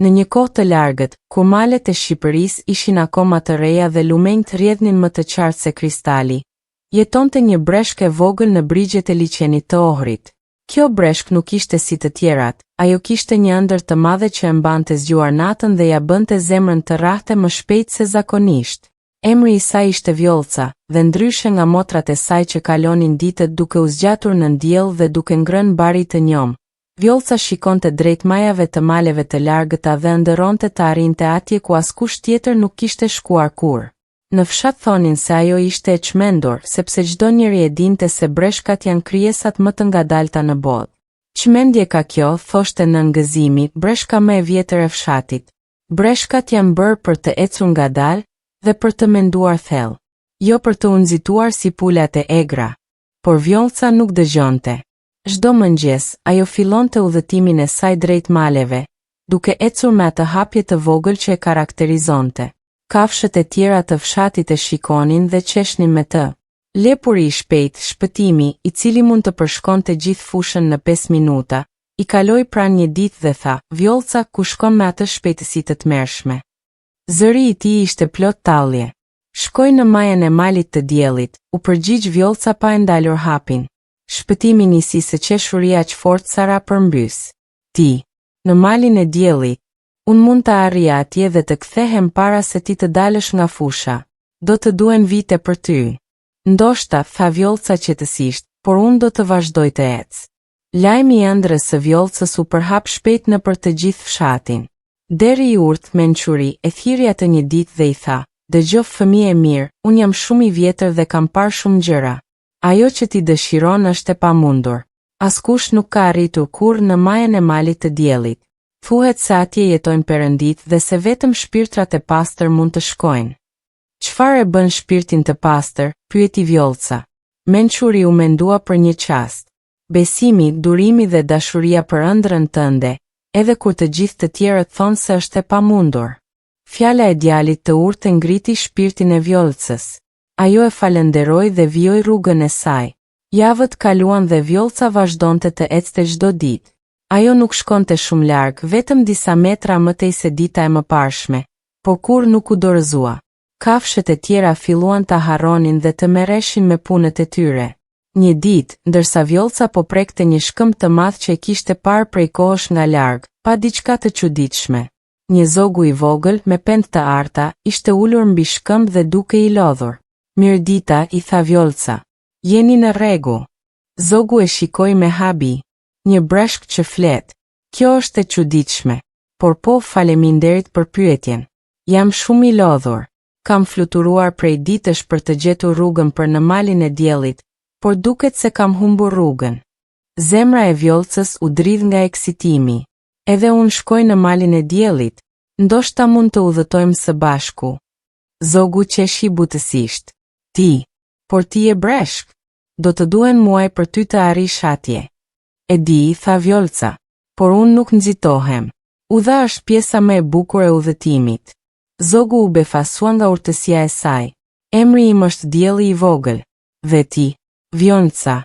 Në një kohë të largët, kur malet e Shqipërisë ishin akoma të reja dhe lumenjt rrjedhnin më të qartë se kristali, jetonte një breshk e vogël në brigjet e liçenit të Ohrit. Kjo breshk nuk ishte si të tjerat, ajo kishte një ëndër të madhe që e mbante zgjuar natën dhe ja bënte zemrën të rrahte më shpejt se zakonisht. Emri i saj ishte Vjollca, dhe ndryshe nga motrat e saj që kalonin ditët duke u zgjatur në diell dhe duke ngrënë bari të njom, Vjollca shikonte drejt majave të maleve të largëta dhe ëndërronte të arrinte atje ku askush tjetër nuk kishte shkuar kur. Në fshat thonin se ajo ishte e çmendur, sepse çdo njeri e dinte se breshkat janë krijesat më të ngadalta në botë. Çmendje ka kjo, thoshte nën Gëzimi, breshka më e vjetër e fshatit. Breshkat janë bërë për të ecur ngadalë dhe për të menduar thellë, jo për të u nxituar si pulat e egra. Por Vjollca nuk dëgjonte. Çdo mëngjes, ajo fillonte udhëtimin e saj drejt maleve, duke ecur me atë hapje të vogël që e karakterizonte. Kafshët e tjera të fshatit e shikonin dhe qeshnin me të. Lepuri i shpejt, shpëtimi, i cili mund të përshkonte gjithë fushën në 5 minuta, i kaloi pranë një ditë dhe tha: "Vjollca, ku shkon me atë shpejtësi të tmerrshme?" Zëri i tij ishte plot tallje. "Shkoj në majën e malit të diellit", u përgjigj Vjollca pa e ndalur hapin. Shpëtimi nisi se qeshuria aq fort sa ra përmbys. "Ti, në malin e diellit, unë mund të arrij atje dhe të kthehem para se ti të dalësh nga fusha. Do të duen vite për ty." "Ndoshta", tha Vjollca qetësisht, "por unë do të vazhdoj të ec." Lajmi i ëndrrës së Vjollcës u përhap shpejt në për të gjithë fshatin. Deri i urt mençuri e thiri atë një ditë dhe i tha: "Dëgjoj fëmijë e mirë, unë jam shumë i vjetër dhe kam parë shumë gjëra. Ajo që ti dëshiron është e pamundur. Askush nuk ka arritur kurrë në majën e malit të diellit. Thuhet se atje jetojnë perëndit dhe se vetëm shpirtrat e pastër mund të shkojnë." "Çfarë e bën shpirtin të pastër?" pyeti Vjollca. Mençuri u mendua për një çast. "Besimi, durimi dhe dashuria për ëndrrën tënde, edhe kur të gjithë të tjerët thonë se është e pamundur." Fjala e djalit të urtë ngriti shpirtin e Vjollcës. Ajo e falenderoi dhe vijoi rrugën e saj. Javët kaluan dhe Vjollca vazhdonte të ecte çdo ditë. Ajo nuk shkonte shumë larg, vetëm disa metra më tej se dita e mëparshme, por kur nuk u dorëzua. Kafshët e tjera filluan të harronin dhe të merreshin me punët e tyre. Një ditë, ndërsa Vjollca po prekte një shkëmb të madh që e kishte parë prej kohësh nga larg, pa diçka të çuditshme. Një zogu i vogël me pend të arta ishte ulur mbi shkëmb dhe duke i lodhur. "Mirëdita", i tha Vjollca. "Jeni në rregull?" Zogu e shikoi me habi. "Një breshk që flet. Kjo është e çuditshme. Por po, faleminderit për pyetjen. Jam shumë i lodhur. Kam fluturuar prej ditësh për të gjetur rrugën për në malin e diellit, por duket se kam humbur rrugën." Zemra e Vjollcës u dridh nga eksitimi. "Edhe unë shkoj në malin e diellit. Ndoshta mund të udhëtojmë së bashku." Zogu qeshi butësisht. "Ti, por ti je breshk. Do të duhen muaj për ty të arrish atje." "E di", tha Vjollca, "por unë nuk nxitohem. Udha është pjesa më e bukur e udhëtimit." Zogu u befasua nga urtësia e saj. "Emri im është Dielli i vogël. Dhe ti, Vjollca."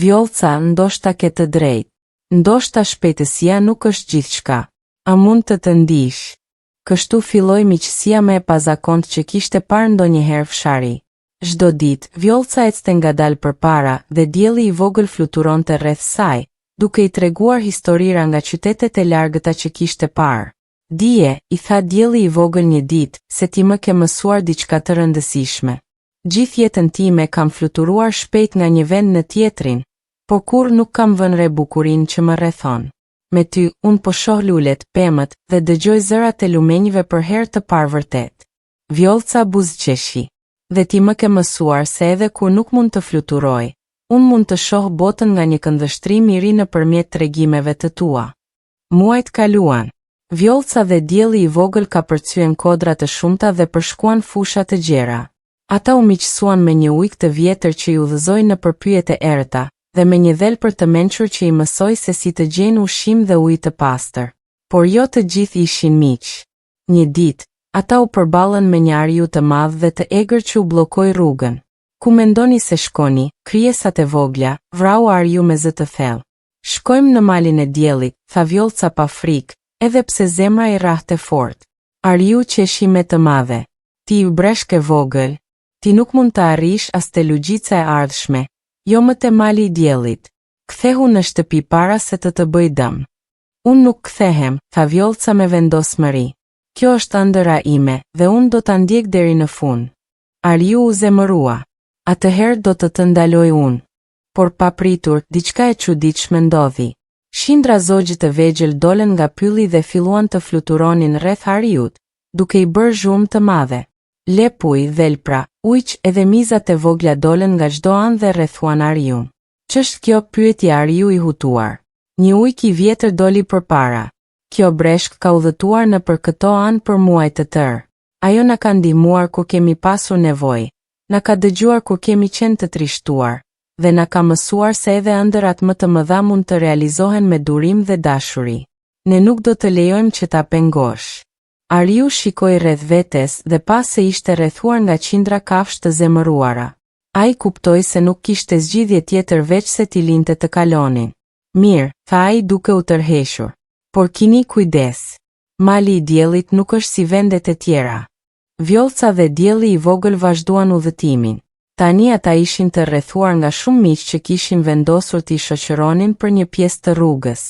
"Vjollca, ndoshta ke të drejtë. Ndoshta shpejtësia nuk është gjithçka. A mund të ndish?" Kështu filloi miqësia me e pazakont që kishte parë ndonjëherë fshari. Çdo ditë, Vjollca ecte ngadalë përpara dhe dielli i vogël fluturonte rreth saj, duke i treguar historira nga qytetet e largëta që kishte parë. "Dije", i tha dielli i vogël një ditë, "se ti më ke mësuar diçka të rëndësishme. Gjithë jetën time kam fluturuar shpejt nga një vend në tjetrin, por kur nuk kam vënë re bukurinë që më rrethon. Me ty, unë po shoh lulet, pemët dhe dëgjoj zërat e lumenjve për herë të parë vërtet." Vjollca buzëqeshi. "Dhe ti më ke mësuar se edhe kur nuk mund të fluturoj, unë mund të shoh botën nga një këndvështrim i ri nëpërmjet tregimeve të tua." Muajt kaluan. Vjollca dhe dielli i vogël ka përcyen kodra të shumta dhe përshkuan fusha të gjera. Ata u miqësuan me një ujk të vjetër që i udhëzoi në përpyjet e errëta, dhe me një dhelpër të mençur që i mësoi se si të gjejnë ushqim dhe ujë të pastër. Por jo të gjithë ishin miq. Një ditë, ata u përballën me një ariu të madh dhe të egër që u bllokoi rrugën. "Ku mendoni se shkoni, krijesat e vogla?" vrau ariu me zë të thellë. "Shkojmë në malin e diellit", tha Vjollca pa frikë, edhe pse zemra i rrahte fort. Ariu qeshi me të madhe. Ti i breshke vogël, ti nuk mund të arrish as te lugjica e ardhshme, jo më te mali i diellit. Kthehu në shtëpi para se të bëj dëm. Unë nuk kthehem, tha Vjollca me vendosmëri. Kjo është ëndëra ime, dhe unë do ta ndjek deri në fund. Ariu u zemërua. Atëherë do të ndaloj unë. Por papritur, diçka e çuditshme ndodhi. Shindra zogje të vegjël dolën nga pylli dhe filluan të fluturonin rreth Ariut, duke i bërë zhurmë të madhe. Lepuj, dhelpra, ujq edhe mizat e vogla dolën nga çdo anë dhe rrethuan Ariun. Ç'është kjo? Pyeti Ariu i hutuar. Një ujk i vjetër doli përpara. Kjo breshk ka udhëtuar në për këto anë për muaj të tërë. Ajo na ka ndihmuar kur kemi pasur nevojë, na ka dëgjuar kur kemi qenë të trishtuar, dhe na ka mësuar se edhe ëndërat më të mëdha mund të realizohen me durim dhe dashuri. Ne nuk do të lejojmë që ta pengosh. Ariu shikoi rreth vetes dhe pas se ishte rrethuar nga qindra kafshë të zemëruara. Ai kuptoi se nuk kishte zgjidhje tjetër veç se t'i linte të kalonin. Mirë, tha ai duke u tërhequr. Por kini kujdes. Mali i diellit nuk është si vendet e tjera. Vjollca dhe dielli i vogël vazhduan udhëtimin. Tani ata ishin të rrethuar nga shumë miq që kishin vendosur t'i shoqëronin për një pjesë të rrugës.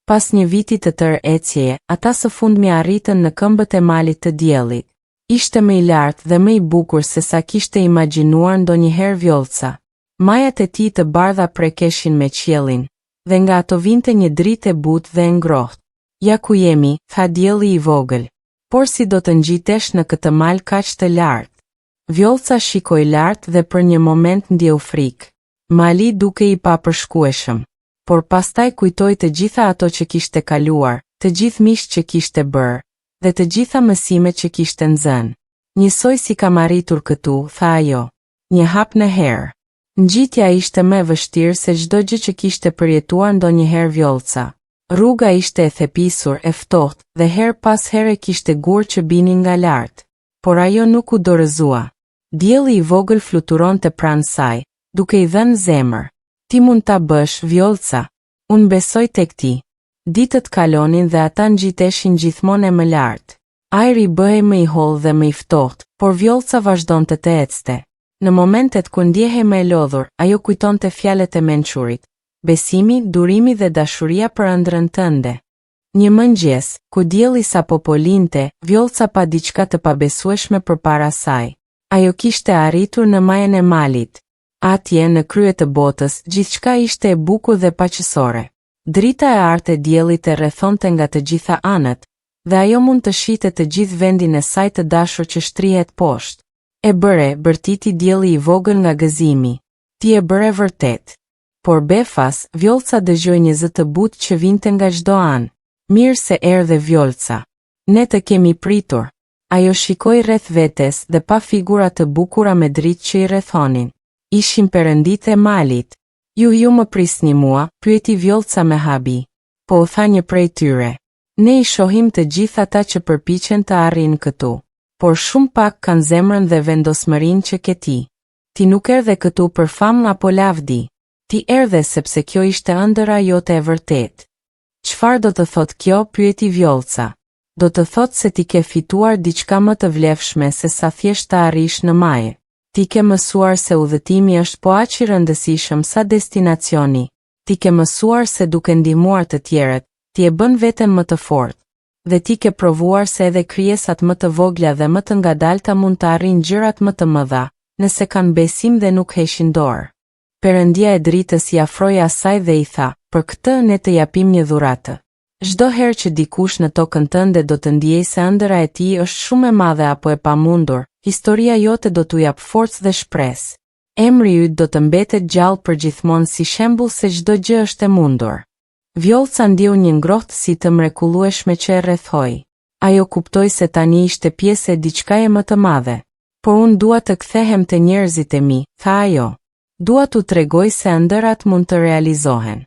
Pas një viti të tërë ecjeje, ata së fundmi arritën në këmbët e malit të diellit. Ishte më i lartë dhe më i bukur se sa kishte imagjinuar ndonjëherë Vjollca. Majat e tij të bardha prekeshin me qiellin, dhe nga ato vinte një dritë e butë dhe e ngrohtë. Ja ku jemi, tha dielli i vogël. Por si do të ngjitesh në këtë mal kaq të lartë? Vjollca shikoi lart dhe për një moment ndjeu frikë. Mali duke i papërshkueshëm. Por pastaj kujtoi të gjitha ato që kishte kaluar, të gjithë miqtë që kishte bërë, dhe të gjitha mësimet që kishte nxënë. Njësoj si kam arritur këtu, tha ajo. Një hap në herë. Ngjitja ishte më e vështirë se çdo gjë që kishte përjetuar ndonjëherë Vjollca. Rruga ishte e thepisur, e ftohtë, dhe her pas here kishte gur që binin nga lart. Por ajo nuk u dorëzua. Dielli i vogël fluturonte pranë saj, duke i dhënë zemër. Ti mund ta bësh, Vjollca. Unë besoj tek ti. Ditët kalonin dhe ata ngjiteshin gjithmonë më lart. Ajri bëhej më i hollë dhe më i ftohtë, por Vjollca vazhdonte të ecte. Në momentet kur ndjehej më e lodhur, ajo kujtonte fjalët e mençurit. Besimi, durimi dhe dashuria për ëndrrën tënde. Një mëngjes, ku dielli sapo po linte, Vjollca pa diçka të pabesueshme përpara saj. Ajo kishte arritur në majën e malit. Atje në krye të botës, gjithçka ishte e bukur dhe paqësore. Drita e artë e diellit e rrethonte nga të gjitha anët, dhe ajo mund të shihte të gjithë vendin e saj të dashur që shtrihet poshtë. E bëre, bërtiti dielli i vogël nga gëzimi. Ti e bëre vërtet. Por befas, Vjollca dëgjoi një zë të butë që vinte nga çdo anë. Mirë se erdhe Vjollca. Ne të kemi pritur. Ajo shikoi rreth vetes dhe pa figura të bukura me dritë që i rrethonin. Ishin perënditë e malit. Ju më prisni mua, pyeti Vjollca me habi. Po u tha një prej tyre. Ne i shohim të gjithë ata që përpiqen të arrijnë këtu. Por shumë pak kanë zemrën dhe vendosmërinë që ke ti. Ti nuk erdhe këtu për famë apo lavdi. Ti erdhe sepse kjo ishte ëndëra jote e vërtet. Çfarë do të thotë kjo? Pyeti Vjollca. Do të thotë se ti ke fituar diçka më të vlefshme se sa thjesht të arrish në majë. Ti ke mësuar se udhëtimi është po aq i rëndësishëm sa destinacioni. Ti ke mësuar se duke ndihmuar të tjerët, ti e bën veten më të fortë. Dhe ti ke provuar se edhe krijesat më të vogla dhe më të ngadalta mund të arrijnë gjërat më të mëdha, nëse kanë besim dhe nuk heqin dorë. Perëndia e dritës i afroi asaj dhe i tha, për këtë ne të japim një dhuratë. Çdo herë që dikush në tokën tënde do të ndiejë se ëndëra e tij është shumë e madhe apo e pamundur, historia jote do t'u jap forcë dhe shpresë. Emri yt do të mbetet gjallë përgjithmonë si shembull se çdo gjë është e mundur. Vjollca ndjeu një ngrohtësi të mrekullueshme që e rrethoi. Ajo kuptoi se tani ishte pjesë e diçkaje më të madhe. Por unë dua të kthehem te njerëzit e mi, tha ajo. Dua t'u tregoj se ëndërat mund të realizohen.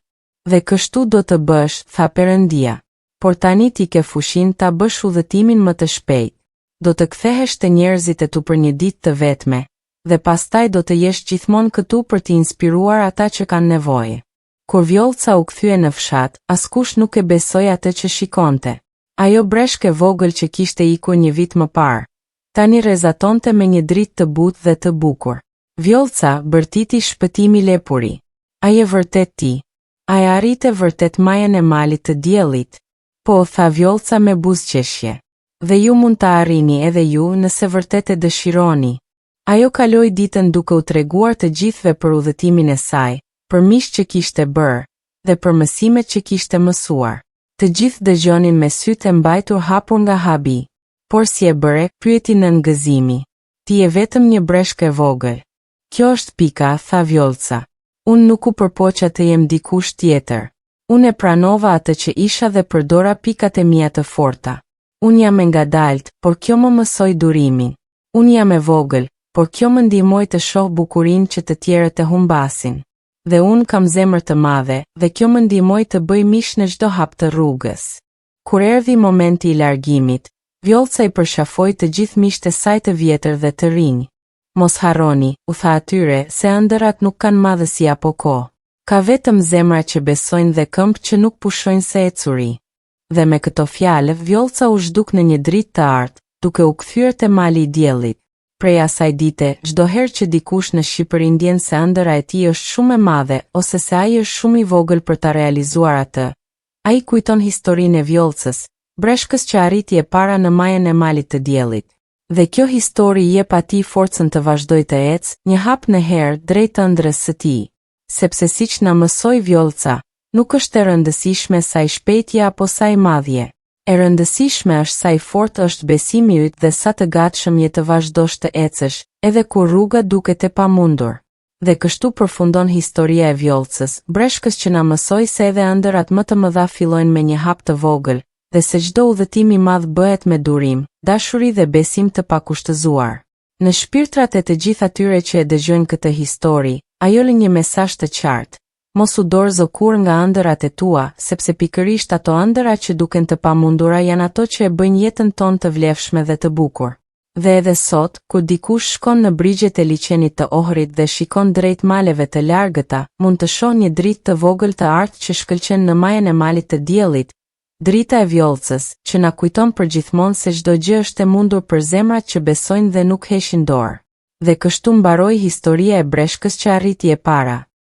Dhe kështu do të bësh, tha Perëndia. Por tani ti ke fushin ta bësh udhëtimin më të shpejtë. Do të kthehesh te njerëzit e tu për një ditë të vetme, dhe pastaj do të jesh gjithmonë këtu për t'i inspiruar ata që kanë nevojë. Kur Vjollca u kthye në fshat, askush nuk e besoi atë që shikonte. Ajo breshke vogël që kishte ikur një vit më parë, tani rrezatonte me një dritë të butë dhe të bukur. Vjollca bërtiti shpëtimi lepuri. A je vërtet ti? A e arrite vërtet majën e malit të diellit? Po, tha Vjollca me buzëqeshje. Dhe ju mund ta arrini edhe ju nëse vërtet e dëshironi. Ajo kaloi ditën duke u treguar të gjithëve për udhëtimin e saj, për mish që kishte bërë, dhe për mësimet që kishte mësuar. Të gjithë dëgjonin me sytë e mbajtur hapur nga habi. Por si e bëre, pyeti nën gëzimi. Ti je vetëm një breshkë e vogël. Kjo është pika, tha Vjollca. Unë nuk u përpoqa të jem dikush tjetër. Unë e pranova atë që isha dhe përdora pikat e mia të forta. Unë jam e ngadalt, por kjo më mësoi durimin. Unë jam e vogël, por kjo më ndihmoi të shoh bukurinë që të tjerët e humbasin. Dhe unë kam zemër të madhe, dhe kjo më ndihmoi të bëj mish në çdo hap të rrugës. Kur erdhi momenti i largimit, Vjollca i përshafoi të gjithë miqtë e saj të vjetër dhe të rinj. Mos harroni, u tha atyre, se ëndërat nuk kanë madhësi apo kohë. Ka vetëm zemra që besojnë dhe këmbë që nuk pushojnë se ecuri. Dhe me këto fjalë, Vjollca u zhduk në një dritë të artë, duke u kthyer te mali i diellit. Prej asaj dite, çdo herë që dikush në Shqipëri ndjen se ëndëra e tij është shumë e madhe ose se ai është shumë i vogël për ta realizuar atë, ai kujton historinë e Vjollcës, breshkës që arriti e para në majën e malit të diellit. Dhe kjo histori i jep atij forcën të vazhdojë të ecë, një hap në herë drejt ëndrrës së tij. Sepse siç na mësoi Vjollca, nuk është e rëndësishme sa i shpejtja apo sa i madhje. E rëndësishme është sa i fortë është besimi yt dhe sa të gatshëm je të vazhdosh të ecësh, edhe kur rruga duket e pamundur. Dhe kështu përfundon historia e Vjollcës, breshkës që na mësoi se edhe ëndërat më të mëdha fillojnë me një hap të vogël, dhe se çdo udhëtim i madh bëhet me durim, dashuri dhe besim të pakushtëzuar. Në shpirtrat e të gjithë atyre që e dëgjojnë këtë histori, ajo lë një mesazh të qartë. Mos u dorëzo kur nga ëndërat e tua, sepse pikërisht ato ëndëra që duken të pamundura janë ato që e bëjnë jetën tonë të vlefshme dhe të bukur. Dhe edhe sot, kur dikush shkon në brigjet e liçenit të Ohrit dhe shikon drejt maleve të largëta, mund të shohë një dritë të vogël të artë që shkëlqen në majën e malit të diellit, drita e Vjollcës, që na kujton përgjithmonë se çdo gjë është e mundur për zemrat që besojnë dhe nuk heqin dorë. Dhe kështu mbaroi historia e breshkës që arriti e para.